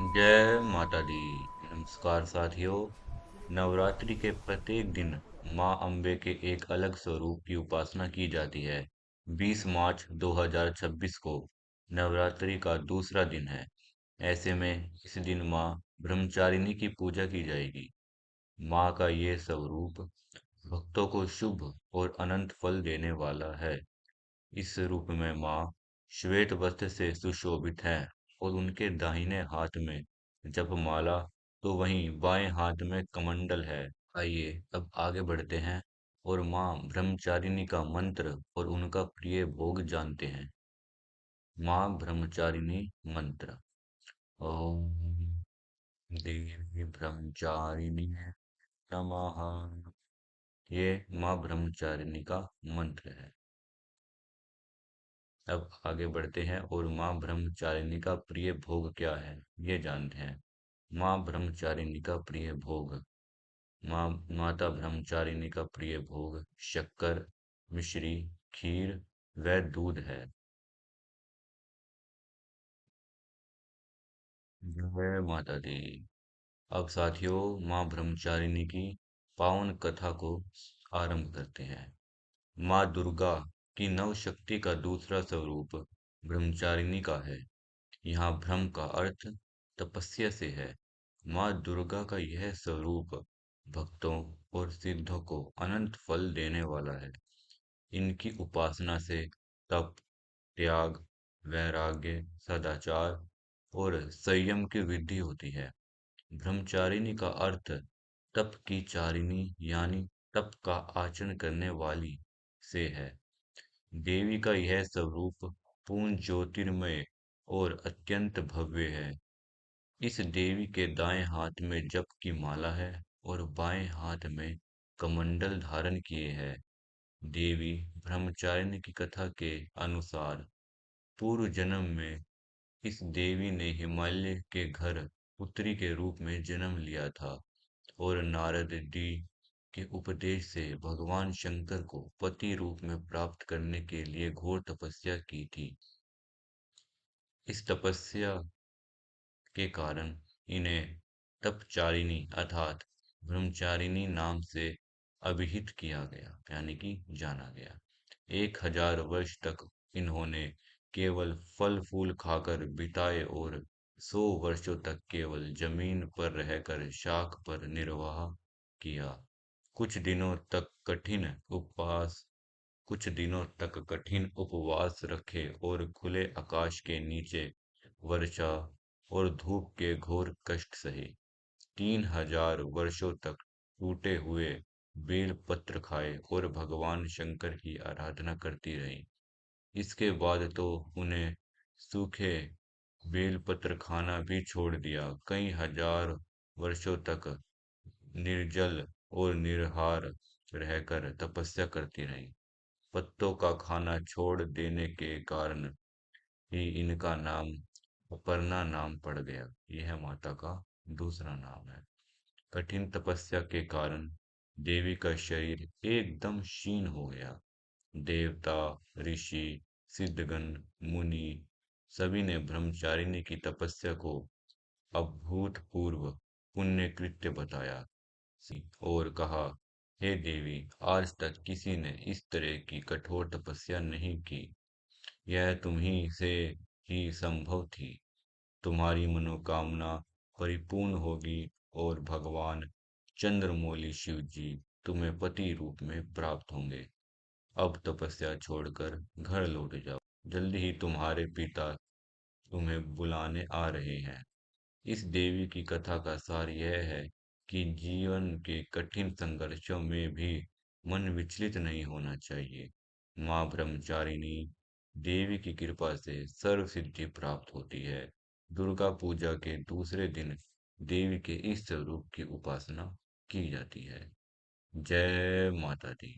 जय माता दी। नमस्कार साथियों। नवरात्रि के प्रत्येक दिन माँ अम्बे के एक अलग स्वरूप की उपासना की जाती है। 20 मार्च 2026 को नवरात्रि का दूसरा दिन है। ऐसे में इस दिन माँ ब्रह्मचारिणी की पूजा की जाएगी। माँ का ये स्वरूप भक्तों को शुभ और अनंत फल देने वाला है। इस रूप में माँ श्वेत वस्त्र से सुशोभित हैं और उनके दाहिने हाथ में जपमाला तो वहीं बाएं हाथ में कमंडल है। आइए अब आगे बढ़ते हैं और माँ ब्रह्मचारिणी का मंत्र और उनका प्रिय भोग जानते हैं। माँ ब्रह्मचारिणी मंत्र। ओम देवी ब्रह्मचारिणी नमः। ये माँ ब्रह्मचारिणी का मंत्र है। अब आगे बढ़ते हैं और माँ ब्रह्मचारिणी का प्रिय भोग क्या है ये जानते हैं। माँ ब्रह्मचारिणी का प्रिय भोग। माता ब्रह्मचारिणी का प्रिय भोग शक्कर, मिश्री, खीर व दूध है। जय माता दी। अब साथियों माँ ब्रह्मचारिणी की पावन कथा को आरंभ करते हैं। माँ दुर्गा की नव शक्ति का दूसरा स्वरूप ब्रह्मचारिणी का है। यहाँ भ्रम का अर्थ तपस्या से है। माँ दुर्गा का यह स्वरूप भक्तों और सिद्धों को अनंत फल देने वाला है। इनकी उपासना से तप, त्याग, वैराग्य, सदाचार और संयम की वृद्धि होती है। ब्रह्मचारिणी का अर्थ तप की चारिणी यानी तप का आचरण करने वाली से है। देवी का यह स्वरूप पूर्ण ज्योतिर्मय और अत्यंत भव्य है। इस देवी के दाएं हाथ में जप की माला है और बाएं हाथ में कमंडल धारण किए है। देवी ब्रह्मचारिणी की कथा के अनुसार पूर्व जन्म में इस देवी ने हिमालय के घर पुत्री के रूप में जन्म लिया था और नारद डी के उपदेश से भगवान शंकर को पति रूप में प्राप्त करने के लिए घोर तपस्या की थी। इस तपस्या के कारण इन्हें तपचारिणी अर्थात ब्रह्मचारिणी नाम से अभिहित किया गया यानी कि जाना गया। 1000 वर्ष तक इन्होंने केवल फल फूल खाकर बिताए और 100 वर्षों तक केवल जमीन पर रहकर शाख पर निर्वाह किया। कुछ दिनों तक कठिन उपवास कुछ दिनों तक कठिन उपवास रखे और खुले आकाश के नीचे वर्षा और धूप के घोर कष्ट सहे। 3000 वर्षों तक टूटे हुए बेल पत्र खाए और भगवान शंकर की आराधना करती रही। इसके बाद तो उन्हें सूखे बेलपत्र खाना भी छोड़ दिया। कई हजार वर्षों तक निर्जल और निराहार रहकर तपस्या करती रही। पत्तों का खाना छोड़ देने के कारण ही इनका नाम अपर्णा नाम पड़ गया। यह माता का दूसरा नाम है। कठिन तपस्या के कारण देवी का शरीर एकदम क्षीण हो गया। देवता, ऋषि, सिद्धगण, मुनि सभी ने ब्रह्मचारिणी की तपस्या को अभूतपूर्व पुण्य कृत्य बताया और कहा, हे देवी, आज तक किसी ने इस तरह की कठोर तपस्या नहीं की। यह तुम्ही से ही संभव थी। तुम्हारी मनोकामना परिपूर्ण होगी और भगवान चंद्रमौली शिव जी तुम्हें पति रूप में प्राप्त होंगे। अब तपस्या छोड़कर घर लौट जाओ। जल्दी ही तुम्हारे पिता तुम्हें बुलाने आ रहे हैं। इस देवी की कथा का सार यह है कि जीवन के कठिन संघर्षों में भी मन विचलित नहीं होना चाहिए। माँ ब्रह्मचारिणी देवी की कृपा से सर्व सिद्धि प्राप्त होती है। दुर्गा पूजा के दूसरे दिन देवी के इस स्वरूप की उपासना की जाती है। जय माता दी।